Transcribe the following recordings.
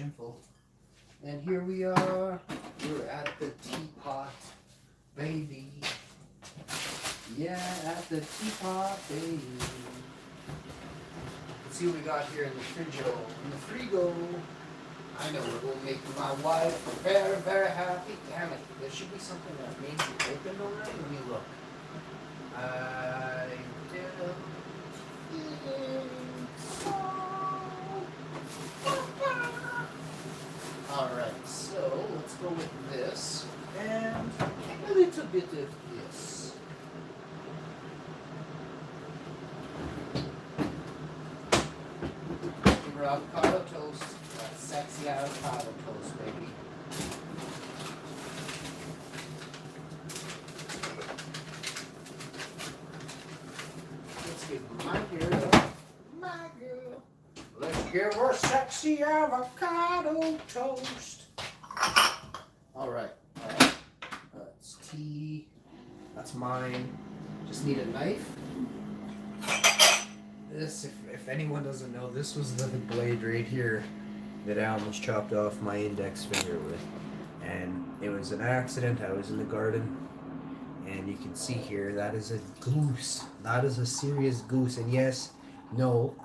shameful. And here we are. We're at the teapot, baby. Yeah, at the teapot, baby. Let's see what we got here in the frigo. In the frigo. I know it will make my wife very, very happy. Damn it. There should be something that maybe opened already. Let me look. I don't think so. Alright, so let's go with this and a little bit of this. Your avocado toast. That sexy avocado toast, baby. Let's give my girl. Let's give her sexy avocado toast. Alright. That's tea. That's mine. Just need a knife. This, if anyone doesn't know, this was the blade right here that I almost chopped off my index finger with. And it was an accident. I was in the garden. And you can see here, that is a goose. That is a serious goose. And yes, no,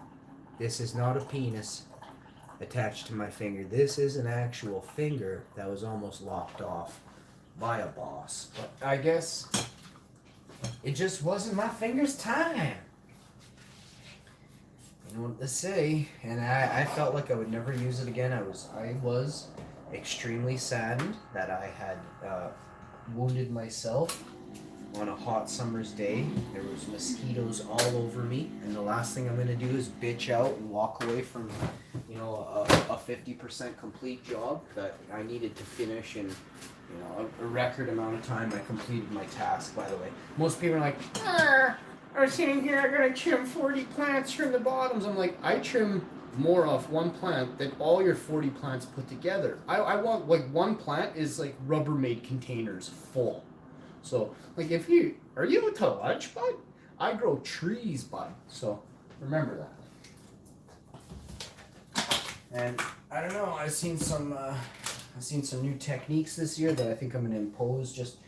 this is not a penis attached to my finger. This is an actual finger that was almost lopped off by a boss. But I guess it just wasn't my finger's time. You know what to say. And I felt like I would never use it again. I was extremely saddened that I had wounded myself on a hot summer's day. There was mosquitoes all over me, and the last thing I'm going to do is bitch out and walk away from, you know, a 50% complete job that I needed to finish in, you know, a record amount of time. I completed my task, by the way. Most people are like, I was sitting here, I'm going to trim 40 plants from the bottoms. I'm like, I trim more off one plant than all your 40 plants put together. I want, like, one plant is like Rubbermaid containers full. So, like, are you into lunch, bud? I grow trees, bud. So, remember that. And I don't know. I've seen some new techniques this year that I think I'm gonna impose. Just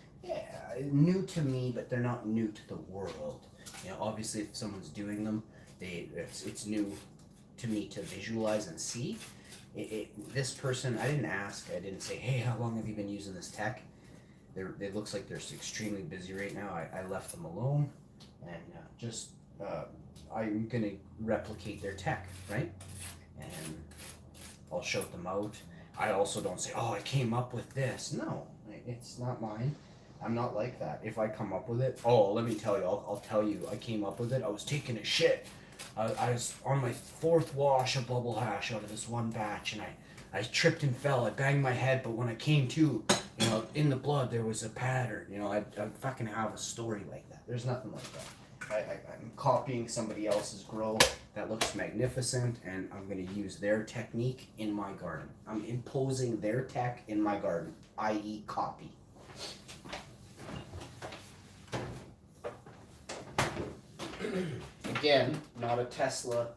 new to me, but they're not new to the world. You know, obviously, if someone's doing them, it's new to me to visualize and see. This person, I didn't ask. I didn't say, hey, how long have you been using this tech? It looks like they're extremely busy right now. I left them alone, and I'm gonna replicate their tech, right? And I'll shout them out. I also don't say, oh, I came up with this. No, it's not mine. I'm not like that. If I come up with it, oh, let me tell you, I'll tell you, I came up with it. I was taking a shit. I was on my 4th wash of bubble hash out of this one batch, and I tripped and fell. I banged my head, but when I came to, you know, in the blood, there was a pattern. You know, I fucking have a story like that. There's nothing like that. I'm copying somebody else's grow that looks magnificent, and I'm going to use their technique in my garden. I'm imposing their tech in my garden, i.e. copy. Again, not a Tesla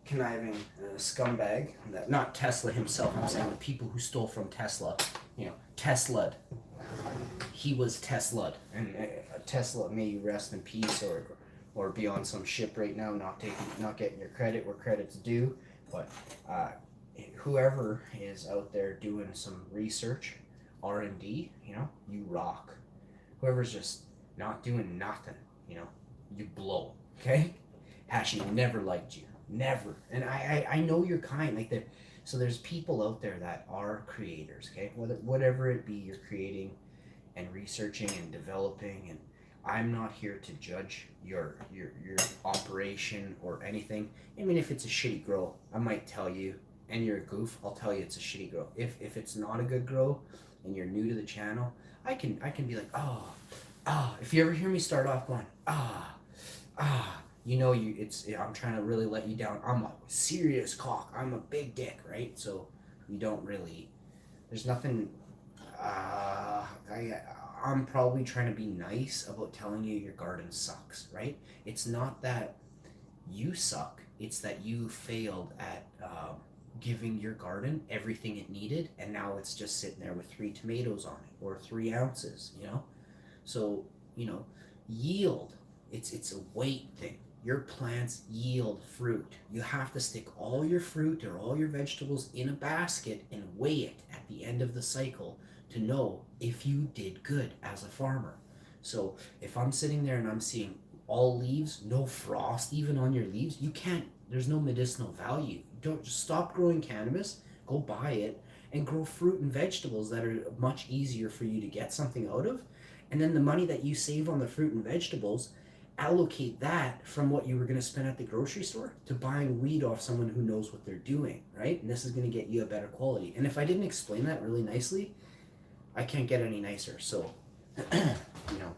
conniving scumbag. Not Tesla himself. I'm saying the people who stole from Tesla. You know, Tesla'd. He was Tesla'd, and Tesla, may you rest in peace, or be on some ship right now, not getting your credit where credit's due. But whoever is out there doing some research, R&D, you know, you rock. Whoever's just not doing nothing, you know, you blow. Okay, Hashi never liked you. Never. And I know you're kind, like that. So there's people out there that are creators, okay? Whatever it be you're creating and researching and developing, and I'm not here to judge your operation or anything. I mean, if it's a shitty grow, I might tell you, and you're a goof, I'll tell you it's a shitty grow. If it's not a good grow and you're new to the channel, I can be like, if you ever hear me start off going, you know, I'm trying to really let you down. I'm a serious cock. I'm a big dick, right? So you don't really, there's nothing, I'm probably trying to be nice about telling you your garden sucks, right? It's not that you suck. It's that you failed at giving your garden everything it needed, and now it's just sitting there with 3 tomatoes on it or 3 ounces, you know? So, you know, yield, it's a weight thing. Your plants yield fruit. You have to stick all your fruit or all your vegetables in a basket and weigh it at the end of the cycle to know if you did good as a farmer. So if I'm sitting there and I'm seeing all leaves, no frost even on your leaves, you can't, there's no medicinal value. Don't, just stop growing cannabis, go buy it, and grow fruit and vegetables that are much easier for you to get something out of. And then the money that you save on the fruit and vegetables, allocate that from what you were going to spend at the grocery store to buying weed off someone who knows what they're doing, right? And this is going to get you a better quality. And if I didn't explain that really nicely, I can't get any nicer. So, you know.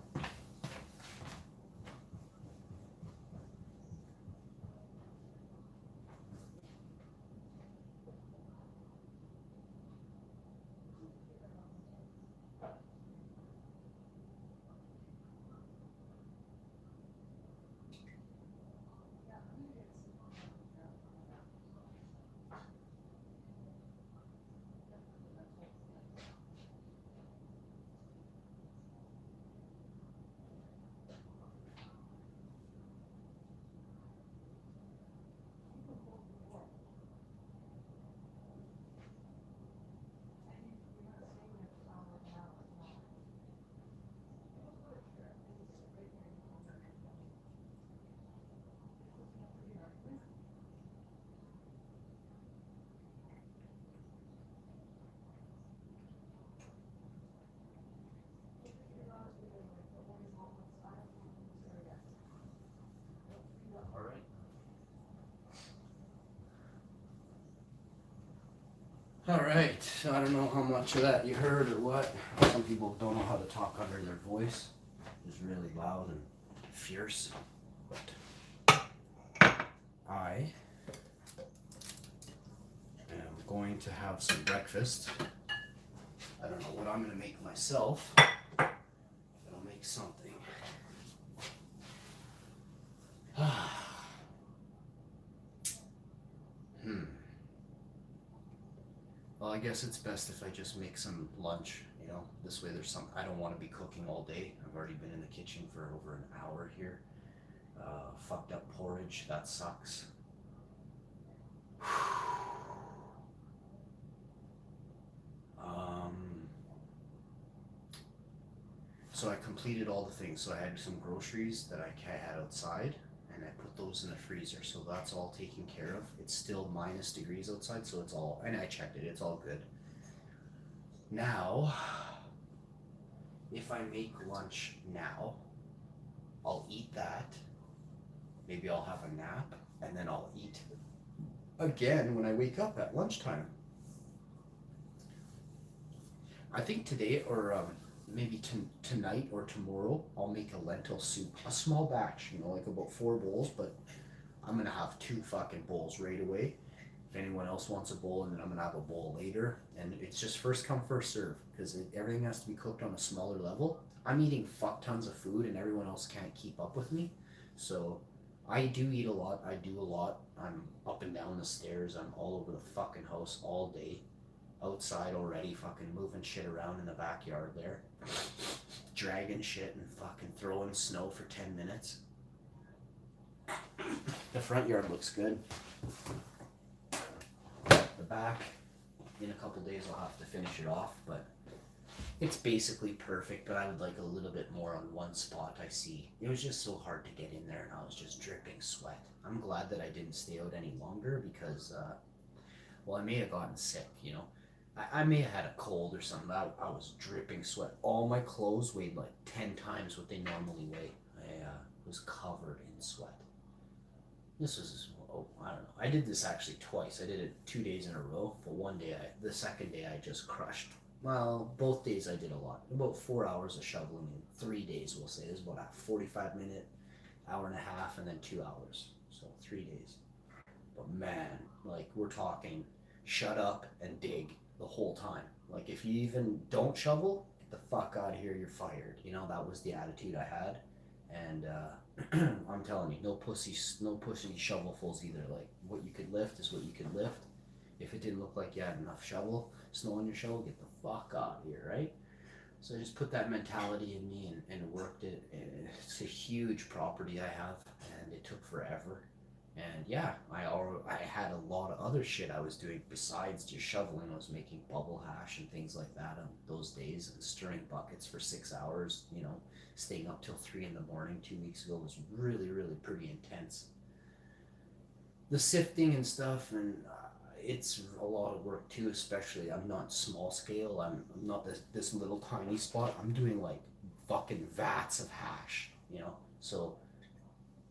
All right. All right. I don't know how much of that you heard or what. Some people don't know how to talk under their voice. It's really loud and fierce. But I am going to have some breakfast. I don't know what I'm going to make myself, but I'll make something. Well, I guess it's best if I just make some lunch, you know. This way there's some, I don't want to be cooking all day. I've already been in the kitchen for over an hour here. Fucked up porridge, that sucks. So I completed all the things. So I had some groceries that I had outside, and I put those in the freezer. So that's all taken care of. It's still -degrees outside, so it's all, and I checked it, it's all good. Now, if I make lunch now, I'll eat that. Maybe I'll have a nap, and then I'll eat again when I wake up at lunchtime. I think today, or maybe tonight or tomorrow, I'll make a lentil soup, a small batch, you know, like about 4 bowls, but I'm gonna have 2 fucking bowls right away. If anyone else wants a bowl, and then I'm gonna have a bowl later, and it's just first come first serve, because everything has to be cooked on a smaller level. I'm eating fuck tons of food, and everyone else can't keep up with me, so I do eat a lot. I do a lot. I'm up and down the stairs. I'm all over the fucking house all day. Outside already, fucking moving shit around in the backyard there. Dragging shit and fucking throwing snow for 10 minutes. The front yard looks good. The back, in a couple days I'll have to finish it off, but it's basically perfect, but I would like a little bit more on one spot. I see. It was just so hard to get in there, and I was just dripping sweat. I'm glad that I didn't stay out any longer, because, well, I may have gotten sick, you know. I may have had a cold or something. I was dripping sweat. All my clothes weighed like 10 times what they normally weigh. I was covered in sweat. This was, oh, I don't know. I did this actually twice. I did it 2 days in a row, but one day, the second day I just crushed. Well, both days I did a lot. About 4 hours of shoveling in 3 days, we'll say. It was about a 45-minute, hour and a half, and then 2 hours. So 3 days. But man, like, we're talking shut up and dig the whole time. Like, if you even don't shovel, get the fuck out of here, you're fired. You know, that was the attitude I had. And I'm telling you, no pussy shovelfuls either. Like, what you could lift is what you could lift. If it didn't look like you had enough snow on your shovel, get the fuck out of here, right? So I just put that mentality in me and worked it. And it's a huge property I have, and it took forever. And yeah, I had a lot of other shit I was doing besides just shoveling. I was making bubble hash and things like that on those days, and stirring buckets for 6 hours. Staying up till 3 in the morning 2 weeks ago was really pretty intense. The sifting and stuff, and it's a lot of work too. Especially, I'm not small scale. I'm not this little tiny spot. I'm doing like fucking vats of hash. So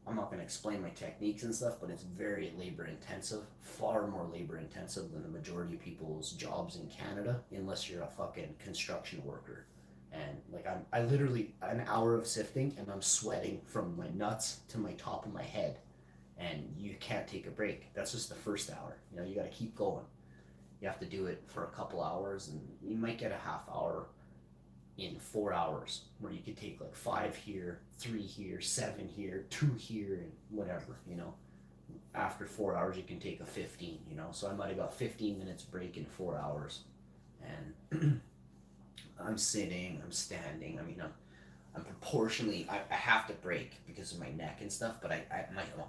I'm not going to explain my techniques and stuff, but it's very labor intensive, far more labor intensive than the majority of people's jobs in Canada, unless you're a fucking construction worker. And like I literally an hour of sifting and I'm sweating from my nuts to my top of my head, and you can't take a break. That's just the first hour. You got to keep going. You have to do it for a couple hours, and you might get a half hour in 4 hours, where you could take like 5 here, 3 here, 7 here, 2 here, and whatever. After 4 hours you can take a 15. So I might have got 15 minutes break in 4 hours, and I'm sitting, I'm standing. I mean, I'm proportionally, I have to break because of my neck and stuff, but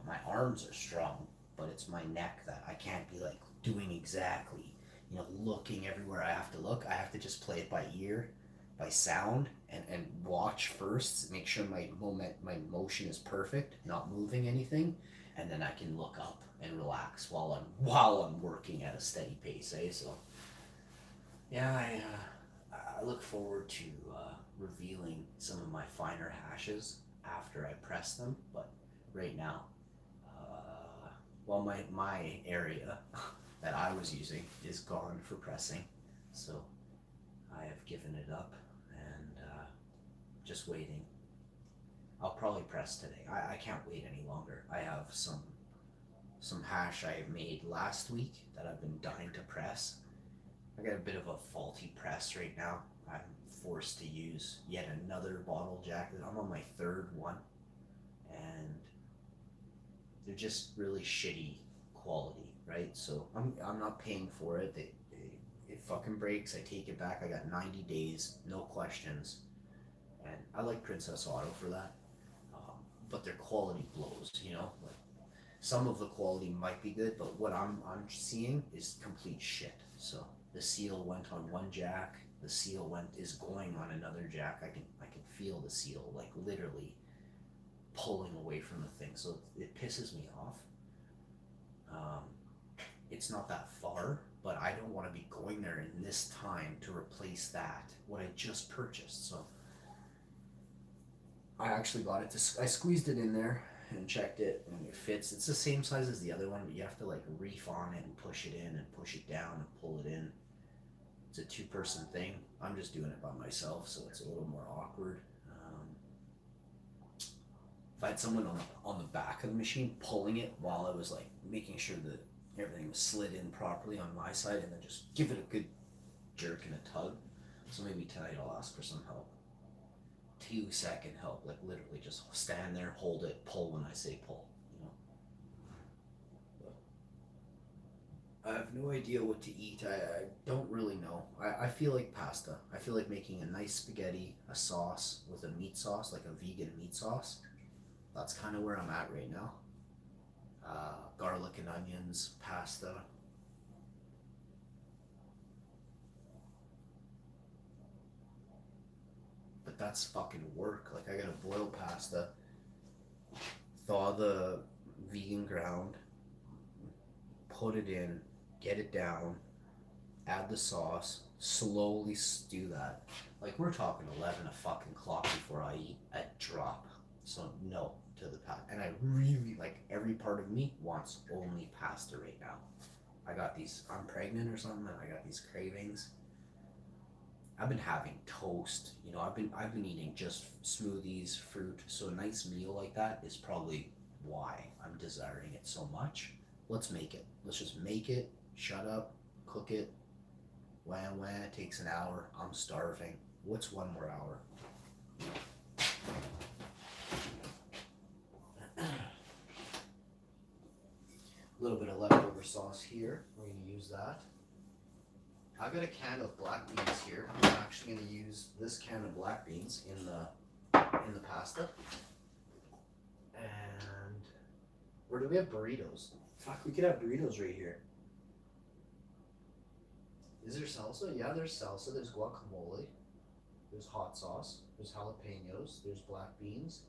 my arms are strong, but it's my neck that I can't be like doing exactly, looking everywhere I have to look. I have to just play it by ear, by sound, and watch first, make sure my motion is perfect, not moving anything, and then I can look up and relax while I'm working at a steady pace. So yeah, I look forward to revealing some of my finer hashes after I press them, but right now, my area that I was using is gone for pressing, so I have given it up and just waiting. I'll probably press today. I can't wait any longer. I have some hash I made last week that I've been dying to press. I got a bit of a faulty press right now. I'm forced to use yet another bottle jack. I'm on my third one, and they're just really shitty quality, right? So I'm not paying for it. It fucking breaks. I take it back. I got 90 days, no questions, and I like Princess Auto for that. But their quality blows. Like some of the quality might be good, but what I'm seeing is complete shit. So the seal went on one jack. The seal is going on another jack. I can feel the seal like literally pulling away from the thing. So it pisses me off. It's not that far, but I don't want to be going there in this time to replace what I just purchased. So I actually got it I squeezed it in there and checked it, and it fits. It's the same size as the other one, but you have to like reef on it and push it in and push it down and pull it in. It's a 2-person thing. I'm just doing it by myself, so it's a little more awkward. If I had someone on the back of the machine pulling it while I was like making sure that everything was slid in properly on my side, and then just give it a good jerk and a tug. So maybe tonight I'll ask for some help. 2-second help, like literally just stand there, hold it, pull when I say pull. I have no idea what to eat. I don't really know. I feel like pasta. I feel like making a nice spaghetti, a sauce with a meat sauce, like a vegan meat sauce. That's kind of where I'm at right now. Garlic and onions, pasta. But that's fucking work. Like I gotta boil pasta, thaw the vegan ground, put it in, get it down, add the sauce, slowly stew that. Like we're talking 11 o'clock before I eat a drop. So no to the pasta. And I really, like, every part of me wants only pasta right now. I'm pregnant or something, and I got these cravings. I've been having toast. I've been eating just smoothies, fruit. So a nice meal like that is probably why I'm desiring it so much. Let's make it. Let's just make it. Shut up. Cook it. Wah, it takes an hour. I'm starving. What's one more hour? A little bit of leftover leftover sauce here. We're going to use that. I've got a can of black beans here. I'm actually going to use this can of black beans in the pasta. And where do we have burritos? Fuck, we could have burritos right here. Is there salsa? Yeah, there's salsa. There's guacamole. There's hot sauce. There's jalapenos. There's black beans.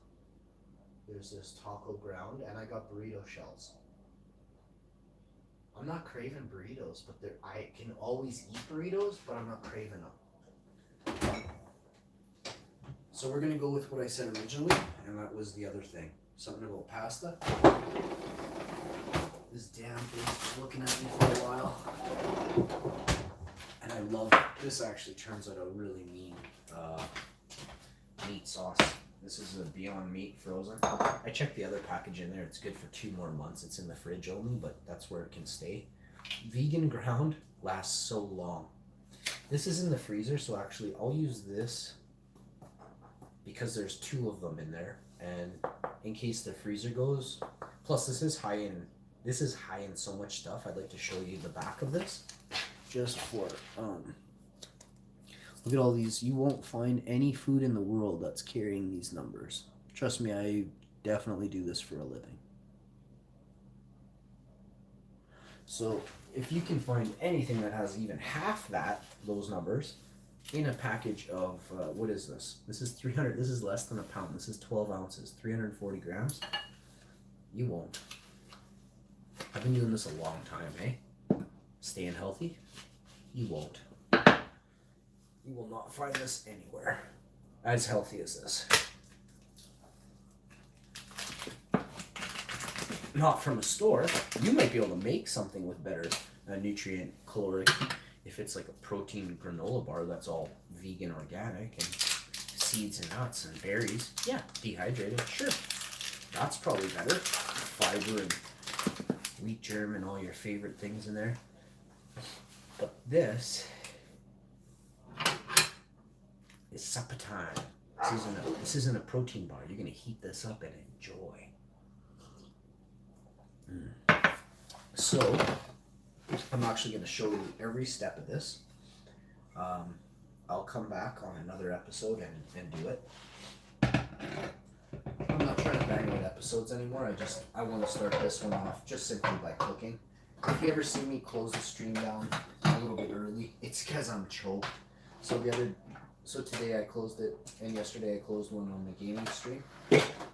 There's this taco ground, and I got burrito shells. I'm not craving burritos, but I can always eat burritos, but I'm not craving them. So we're gonna go with what I said originally, and that was the other thing. Something about pasta. This damn thing's been looking at me for a while. And I love this. Actually turns out a really mean meat sauce. This is a Beyond Meat frozen. I checked the other package in there. It's good for 2 more months. It's in the fridge only, but that's where it can stay. Vegan ground lasts so long. This is in the freezer, so actually I'll use this because there's 2 of them in there, and in case the freezer goes. Plus, this is high in so much stuff. I'd like to show you the back of this, just for look at all these. You won't find any food in the world that's carrying these numbers. Trust me, I definitely do this for a living. So if you can find anything that has even half those numbers in a package of, what is this? This is 300, this is less than a pound. This is 12 ounces, 340 grams. You won't. I've been doing this a long time, eh? Staying healthy. You won't. You will not find this anywhere as healthy as this. Not from a store. You might be able to make something with better nutrient caloric if it's like a protein granola bar that's all vegan, organic, and seeds and nuts and berries. Yeah, dehydrated, sure. That's probably better. Fiber and wheat germ and all your favorite things in there. But this is supper time. This isn't a protein bar. You're gonna heat this up and enjoy. So I'm actually gonna show you every step of this. I'll come back on another episode and do it. I'm not trying to bang out episodes anymore. I want to start this one off just simply by cooking. If you ever see me close the stream down a little bit early, it's because I'm choked. So today I closed it, and yesterday I closed one on the gaming stream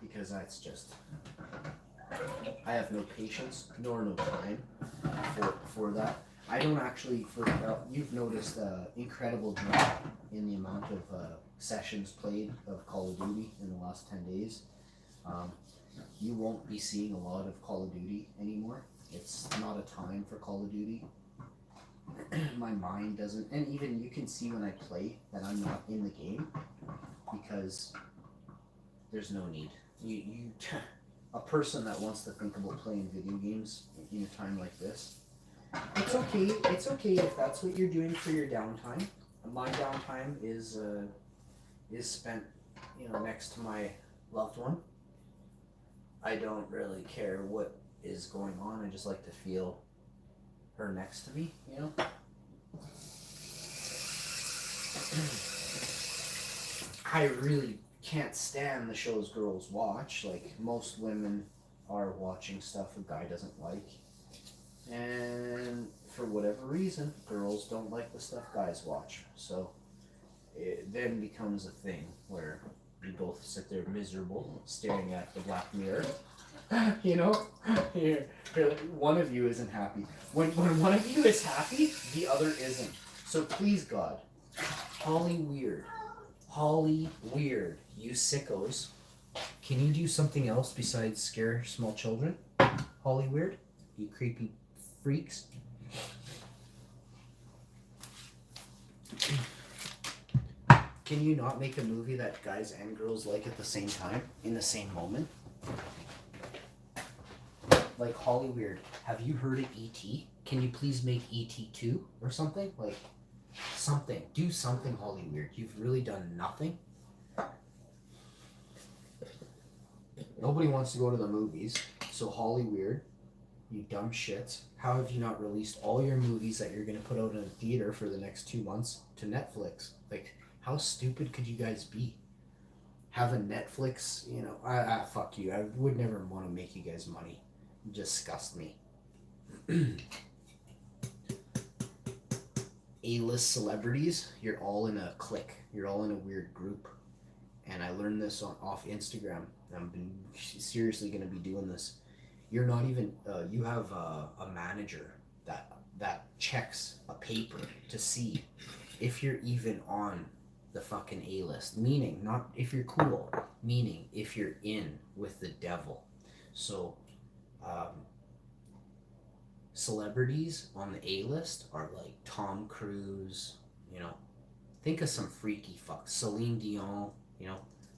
because that's just, I have no patience nor no time for that. I don't actually, you've noticed incredible drop in the amount of sessions played of Call of Duty in the last 10 days. You won't be seeing a lot of Call of Duty anymore. It's not a time for Call of Duty. My mind doesn't, and even you can see when I play that I'm not in the game because there's no need. You a person that wants to think about playing video games in a time like this, it's okay. It's okay if that's what you're doing for your downtime. My downtime is spent, next to my loved one. I don't really care what is going on. I just like to feel her next to me, I really can't stand the shows girls watch. Like, most women are watching stuff a guy doesn't like. And for whatever reason, girls don't like the stuff guys watch. So it then becomes a thing where we both sit there miserable, staring at the black mirror. Here, one of you isn't happy. When one of you is happy, the other isn't. So please, God, Holly Weird, you sickos, can you do something else besides scare small children? Holly Weird, you creepy freaks. Can you not make a movie that guys and girls like at the same time, in the same moment? Like Holly Weird, have you heard of E.T.? Can you please make E.T. 2 or something? Like, something. Do something, Holly Weird. You've really done nothing. Nobody wants to go to the movies, so Holly Weird, You dumb shits. How have you not released all your movies that you're gonna put out in a theater for the next 2 months to Netflix? Like, how stupid could you guys be? Have a Netflix, fuck you. I would never want to make you guys money. You disgust me. A-list celebrities, you're all in a clique. You're all in a weird group. And I learned this off Instagram. I'm seriously going to be doing this. You're not even, you have a manager that checks a paper to see if you're even on the fucking A-list. Meaning, not if you're cool, meaning if you're in with the devil. So, celebrities on the A-list are like Tom Cruise, think of some freaky fuck, Celine Dion,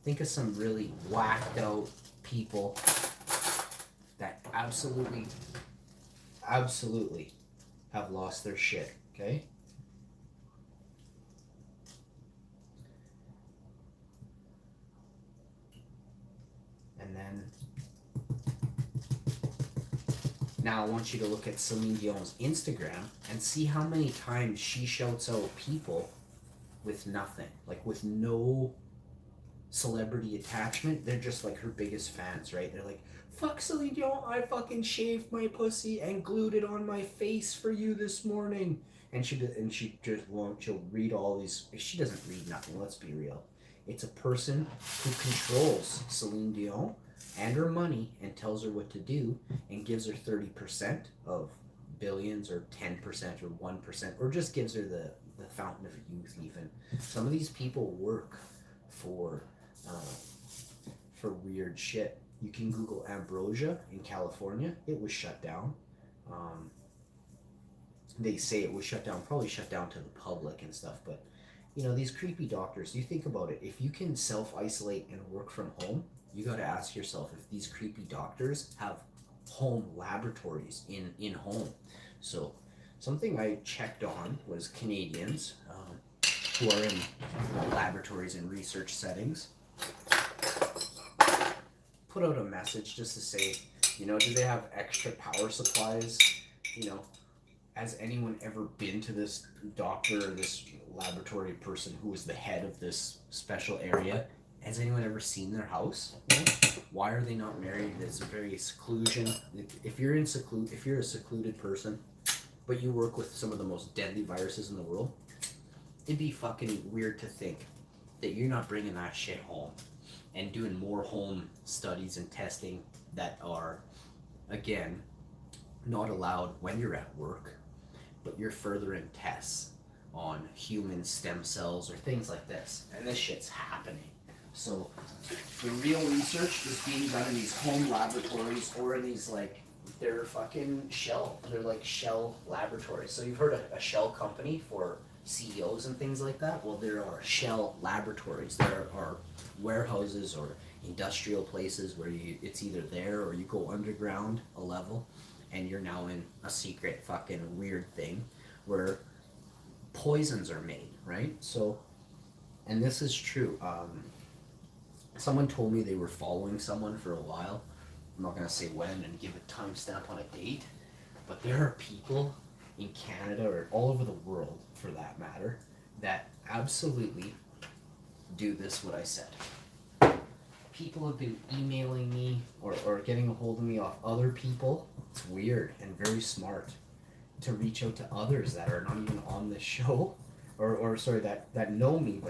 think of some really whacked out people that absolutely have lost their shit, okay? And then now I want you to look at Celine Dion's Instagram and see how many times she shouts out people with nothing, like with no celebrity attachment. They're just like her biggest fans, right? They're like, fuck Celine Dion, I fucking shaved my pussy and glued it on my face for you this morning. And she just won't. She'll read all these. She doesn't read nothing. Let's be real. It's a person who controls Celine Dion and her money and tells her what to do and gives her 30% of billions or 10% or 1% or just gives her the fountain of youth even. Some of these people work for weird shit. You can Google Ambrosia in California. It was shut down. They say it was shut down, probably shut down to the public and stuff, but these creepy doctors, you think about it, if you can self-isolate and work from home, you got to ask yourself if these creepy doctors have home laboratories in home. So something I checked on was Canadians who are in laboratories and research settings put out a message just to say, do they have extra power supplies? Has anyone ever been to this doctor or this laboratory person who was the head of this special area? Has anyone ever seen their house? Why are they not married? It's a very seclusion. If you're a secluded person, but you work with some of the most deadly viruses in the world, it'd be fucking weird to think that you're not bringing that shit home and doing more home studies and testing that are, again, not allowed when you're at work, but you're furthering tests on human stem cells or things like this. And this shit's happening. So the real research is being done in these home laboratories or in these they're like shell laboratories. So you've heard of a shell company for CEOs and things like that? Well, there are shell laboratories. There are warehouses or industrial places where it's either there or you go underground a level and you're now in a secret fucking weird thing where poisons are made, right? So, and this is true. Someone told me they were following someone for a while. I'm not going to say when and give a timestamp on a date, but there are people in Canada or all over the world, for that matter, that absolutely do this, what I said. People have been emailing me or getting a hold of me off other people. It's weird and very smart to reach out to others that are not even on this show or that know me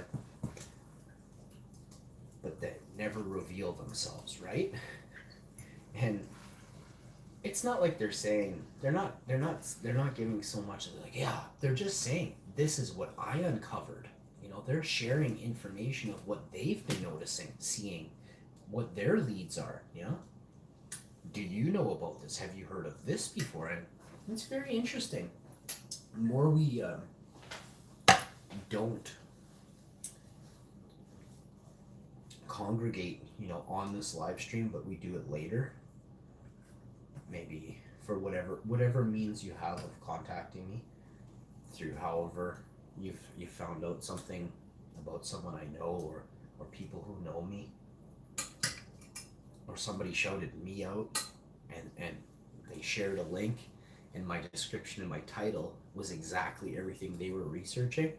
but that never reveal themselves, right? And it's not like they're saying they're not giving so much. They're like, yeah, they're just saying this is what I uncovered. They're sharing information of what they've been noticing, seeing what their leads are. Do you know about this? Have you heard of this before? And it's very interesting. The more we don't congregate, on this live stream, but we do it later, maybe for whatever means you have of contacting me through, however you've found out something about someone I know or people who know me, or somebody shouted me out and they shared a link, and my description and my title was exactly everything they were researching.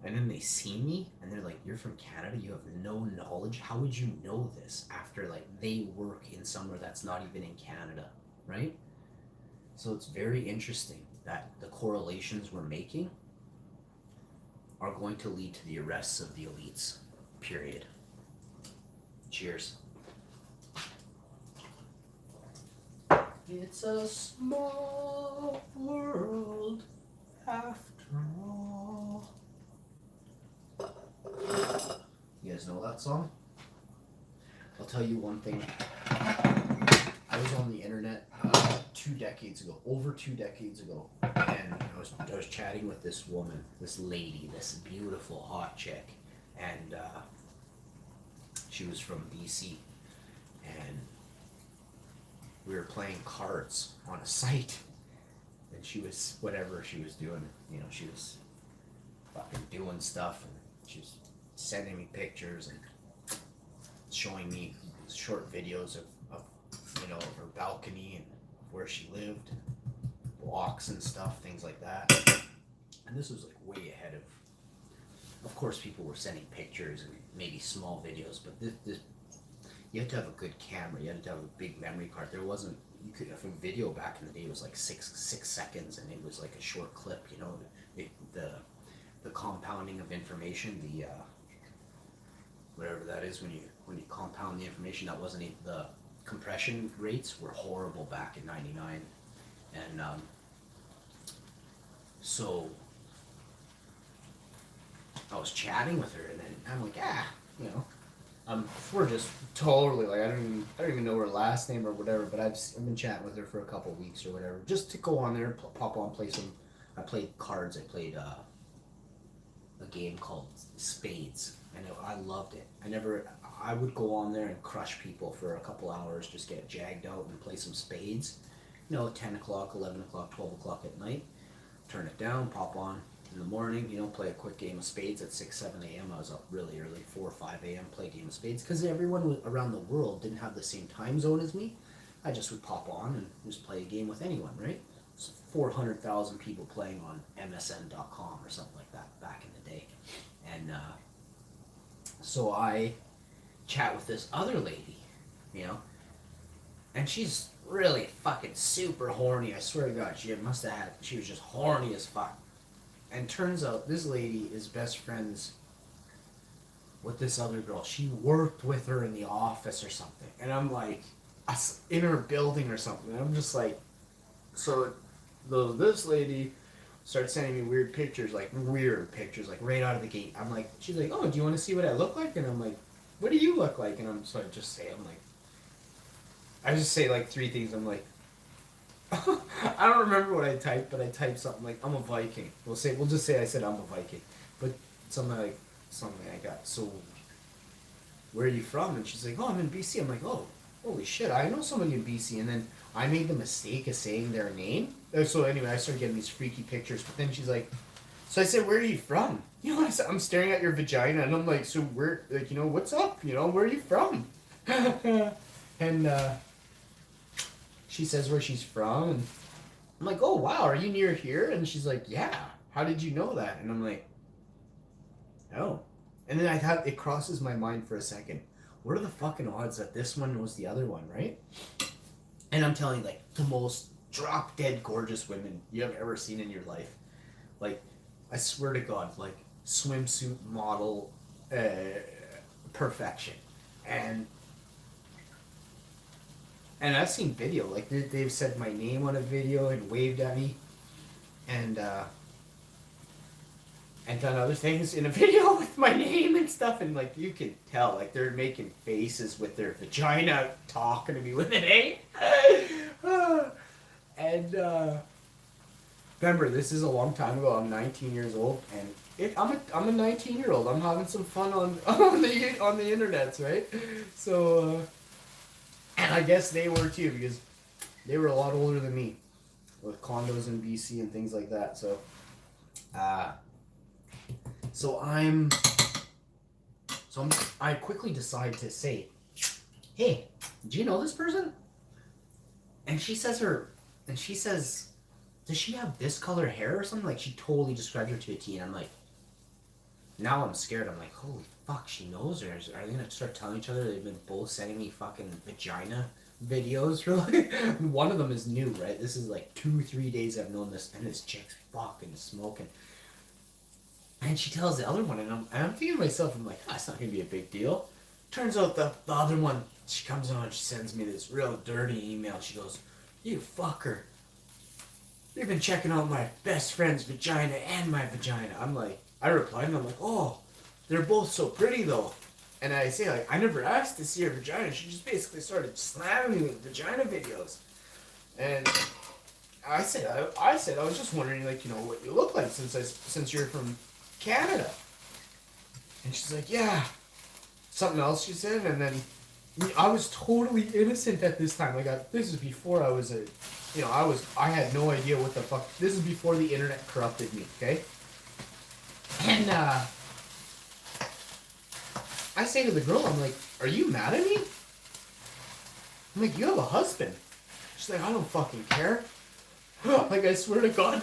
And then they see me and they're like, "You're from Canada, you have no knowledge. How would you know this?" After like they work in somewhere that's not even in Canada, right? So it's very interesting that the correlations we're making are going to lead to the arrests of the elites. Period. Cheers. It's a small world after all. You guys know that song? I'll tell you one thing. I was on the internet 2 decades ago, over 2 decades ago, and I was chatting with this woman, this lady, this beautiful hot chick, and she was from BC, and we were playing cards on a site, and she was whatever she was doing, you know, she was fucking doing stuff, and she was sending me pictures and showing me short videos of you know, of her balcony and where she lived, walks and stuff, things like that. And this was like way ahead of course people were sending pictures and maybe small videos, but this you had to have a good camera, you had to have a big memory card. There wasn't, you could have a video back in the day, it was like six seconds, and it was like a short clip, you know, the compounding of information, the whatever that is, when you compound the information, that wasn't even, the compression rates were horrible back in '99, and so I was chatting with her, and then I'm like, you know, we're just totally like, I don't even know her last name or whatever, but I've been chatting with her for a couple of weeks or whatever, just to go on there, pop on, play some. I played cards. I played a game called Spades, and I loved it. I would go on there and crush people for a couple hours, just get jagged out and play some spades. You know, 10 o'clock, 11 o'clock, 12 o'clock at night. Turn it down, pop on in the morning, you know, play a quick game of spades at 6, 7 a.m. I was up really early, 4 or 5 a.m., play a game of spades, because everyone around the world didn't have the same time zone as me. I just would pop on and just play a game with anyone, right? So 400,000 people playing on MSN.com or something like that back in the day. And so I chat with this other lady, you know, and she's really fucking super horny. I swear to God, she was just horny as fuck. And turns out this lady is best friends with this other girl. She worked with her in the office or something. And I'm like, in her building or something. And I'm just like, so this lady starts sending me weird pictures, like right out of the gate. I'm like, she's like, "Oh, do you want to see what I look like?" And I'm like, "What do you look like?" And I just say like 3 things. I'm like, I don't remember what I typed, but I typed something like, "I'm a Viking." We'll just say I said I'm a Viking, but something I got. So, where are you from? And she's like, "Oh, I'm in BC." I'm like, "Oh, holy shit, I know somebody in BC." And then I made the mistake of saying their name. So anyway, I started getting these freaky pictures. But then she's like, so I said, "Where are you from?" You know, I'm staring at your vagina, and I'm like, "So where, like, you know, what's up? You know, where are you from?" And she says where she's from, and I'm like, "Oh wow, are you near here?" And she's like, "Yeah. How did you know that?" And I'm like, "Oh." And then it crosses my mind for a second. What are the fucking odds that this one was the other one, right? And I'm telling you, like, the most drop-dead gorgeous women you have ever seen in your life. Like, I swear to God, like, swimsuit model perfection. And I've seen video, like, they've said my name on a video and waved at me. And done other things in a video with my name and stuff, and like you can tell, like they're making faces with their vagina, talking to me with an A. And remember, this is a long time ago. I'm 19 years old, and I'm a 19-year-old. I'm having some fun on the internets, right? So, and I guess they were too, because they were a lot older than me, with condos in BC and things like that. So, I quickly decide to say, "Hey, do you know this person?" And she says, does she have this color hair or something? Like, she totally described her to a T, and I'm like, now I'm scared. I'm like, holy fuck, she knows her. Are they gonna start telling each other they've been both sending me fucking vagina videos for like, one of them is new, right? This is like 2-3 days I've known this, and this chick's fucking smoking. And she tells the other one, and I'm thinking to myself, I'm like, that's not gonna be a big deal. Turns out the other one, she comes on, she sends me this real dirty email. She goes, you fucker. You've been checking out my best friend's vagina and my vagina. I'm like, I replied, and I'm like, oh, they're both so pretty though. And I say, like, I never asked to see her vagina. She just basically started slamming me with vagina videos. And I said, I was just wondering, like, you know, what you look like since you're from Canada. And she's like, yeah. Something else she said, and then I was totally innocent at this time. Like, this is before I was I had no idea what the fuck. This is before the internet corrupted me, okay? And I say to the girl, I'm like, are you mad at me? I'm like, you have a husband. She's like, I don't fucking care. Like, I swear to God,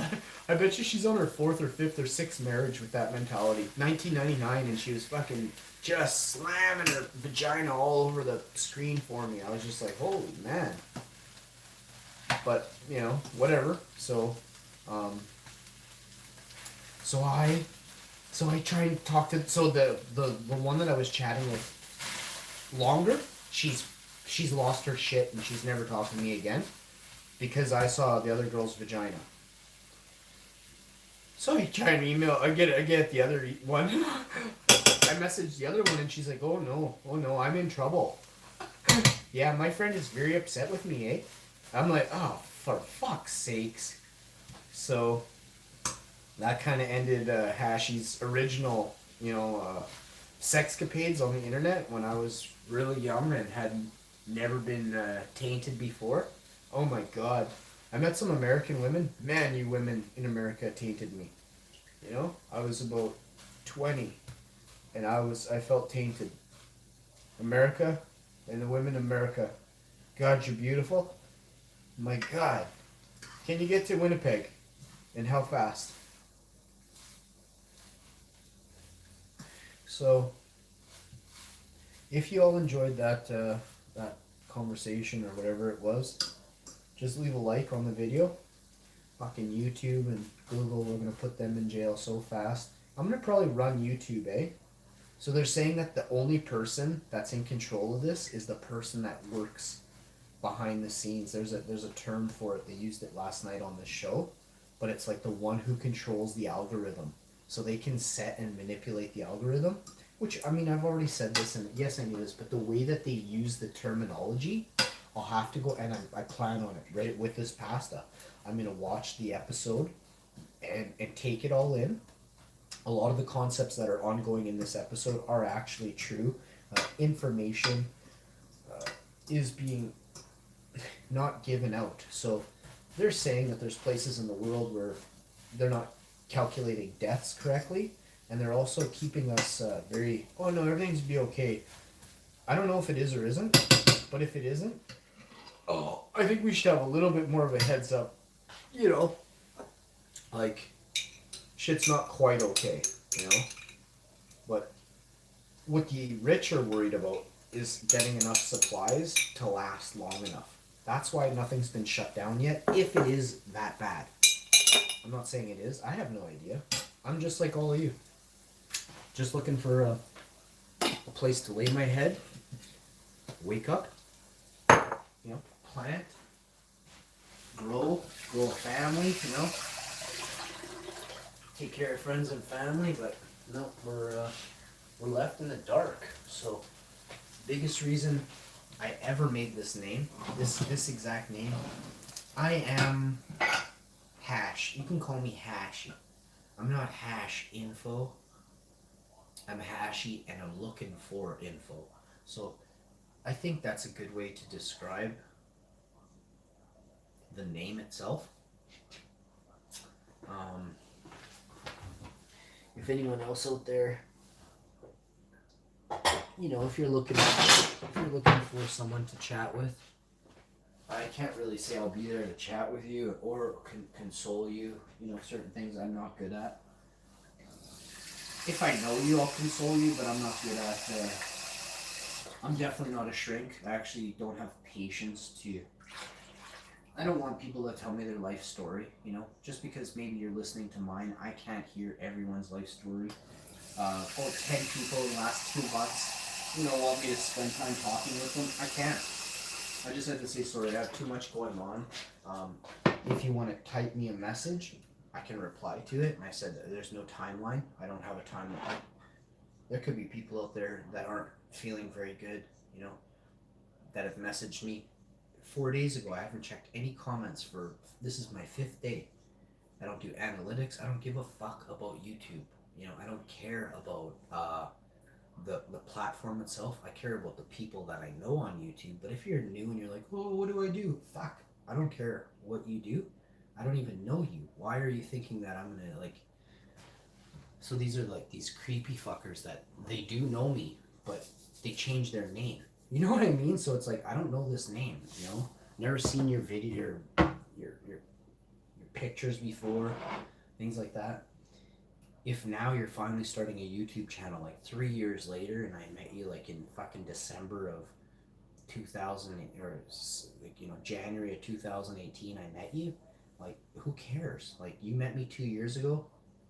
I bet you she's on her 4th or 5th or 6th marriage with that mentality. 1999, and she was fucking just slamming her vagina all over the screen for me. I was just like, holy man. But, you know, whatever. So I try and talk to, so the one that I was chatting with longer, she's lost her shit and she's never talked to me again because I saw the other girl's vagina. So I try and email, I get the other one. I messaged the other one and she's like, oh no, I'm in trouble. Yeah, my friend is very upset with me, eh? I'm like, oh, for fuck's sakes. So that kind of ended Hashy's original, sexcapades on the internet when I was really young and had never been tainted before. Oh my God. I met some American women. Man, you women in America tainted me. You know, I was about 20 and I felt tainted. America and the women in America. God, you're beautiful. My God. Can you get to Winnipeg? And how fast? So, if you all enjoyed that conversation or whatever it was, just leave a like on the video. Fucking YouTube and Google, we're gonna put them in jail so fast. I'm gonna probably run YouTube, eh? So they're saying that the only person that's in control of this is the person that works behind the scenes. There's a term for it. They used it last night on the show, but it's like the one who controls the algorithm. So they can set and manipulate the algorithm, which, I mean, I've already said this, and yes, I knew this, but the way that they use the terminology, I'll have to go, and I plan on it, right, with this pasta. I'm going to watch the episode and take it all in. A lot of the concepts that are ongoing in this episode are actually true. Information is being not given out. So they're saying that there's places in the world where they're not calculating deaths correctly, and they're also keeping us very, oh no, everything's be okay. I don't know if it is or isn't, but if it isn't, oh, I think we should have a little bit more of a heads up. You know, like, shit's not quite okay, you know? But what the rich are worried about is getting enough supplies to last long enough. That's why nothing's been shut down yet, if it is that bad. I'm not saying it is. I have no idea. I'm just like all of you. Just looking for a place to lay my head, wake up, plant, grow a family, take care of friends and family, but no, we're left in the dark. So, biggest reason I ever made this name, this exact name, I am Hash. You can call me Hashy. I'm not Hash Info. I'm Hashy and I'm looking for info. So I think that's a good way to describe the name itself. If anyone else out there, if you're looking for someone to chat with, I can't really say I'll be there to chat with you or console you. You know, certain things I'm not good at. If I know you, I'll console you, but I'm not good at. I'm definitely not a shrink. I actually don't have patience to. I don't want people to tell me their life story. You know, just because maybe you're listening to mine, I can't hear everyone's life story. 10 people in the last 2 months, you know, want me to spend time talking with them. I can't. I just had to say sorry. I have too much going on. If you want to type me a message, I can reply to it. And I said that there's no timeline. I don't have a timeline. There could be people out there that aren't feeling very good, you know, that have messaged me 4 days ago. I haven't checked any comments for, this is my 5th day. I don't do analytics. I don't give a fuck about YouTube. You know, I don't care about the platform itself. I care about the people that I know on YouTube. But if you're new and you're like, oh, what do I do? Fuck. I don't care what you do. I don't even know you. Why are you thinking that I'm gonna like? So these are like these creepy fuckers that they do know me, but they change their name. You know what I mean? So it's like I don't know this name. You know, never seen your video, your pictures before, things like that. If now you're finally starting a YouTube channel like 3 years later, and I met you like in fucking December of 2000 or like, you know, January of 2018, I met you. Like, who cares? Like, you met me 2 years ago.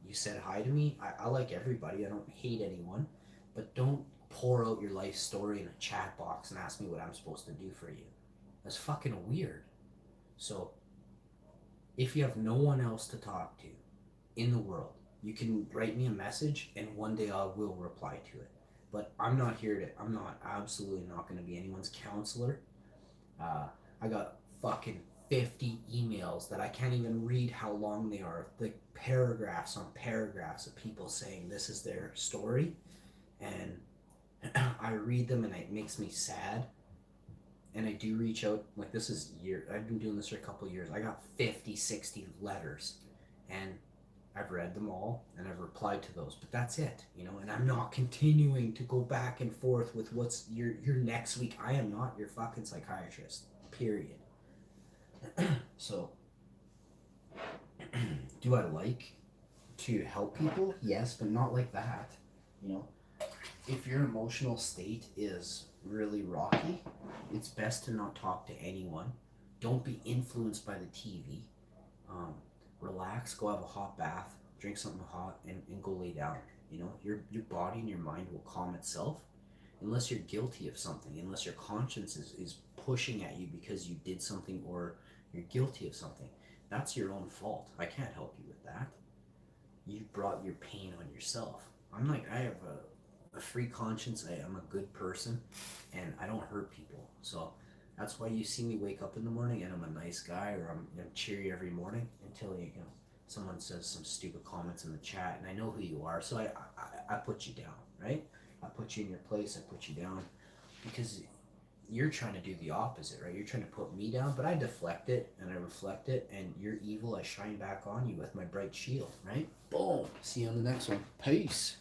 You said hi to me. I like everybody. I don't hate anyone, but don't pour out your life story in a chat box and ask me what I'm supposed to do for you. That's fucking weird. So, if you have no one else to talk to in the world, you can write me a message and one day I will reply to it. But I'm not here to, I'm not, absolutely not going to be anyone's counselor. I got fucking 50 emails that I can't even read how long they are. The paragraphs on paragraphs of people saying this is their story. And I read them and it makes me sad. And I do reach out, like this is I've been doing this for a couple of years. I got 50, 60 letters. And I've read them all and I've replied to those, but that's it, you know, and I'm not continuing to go back and forth with what's your next week. I am not your fucking psychiatrist, period. So, do I like to help people? Yes, but not like that, you know. If your emotional state is really rocky, it's best to not talk to anyone. Don't be influenced by the TV. Relax, go have a hot bath, drink something hot, and go lay down. You know, your body and your mind will calm itself unless you're guilty of something, unless your conscience is pushing at you because you did something or you're guilty of something. That's your own fault. I can't help you with that. You brought your pain on yourself. I have a free conscience. I am a good person and I don't hurt people. So that's why you see me wake up in the morning and I'm a nice guy, or I'm cheery every morning until you know someone says some stupid comments in the chat and I know who you are, so I put you down, right? I put you in your place, I put you down because you're trying to do the opposite, right? You're trying to put me down, but I deflect it and I reflect it, and your evil I shine back on you with my bright shield, right? Boom. See you on the next one. Peace.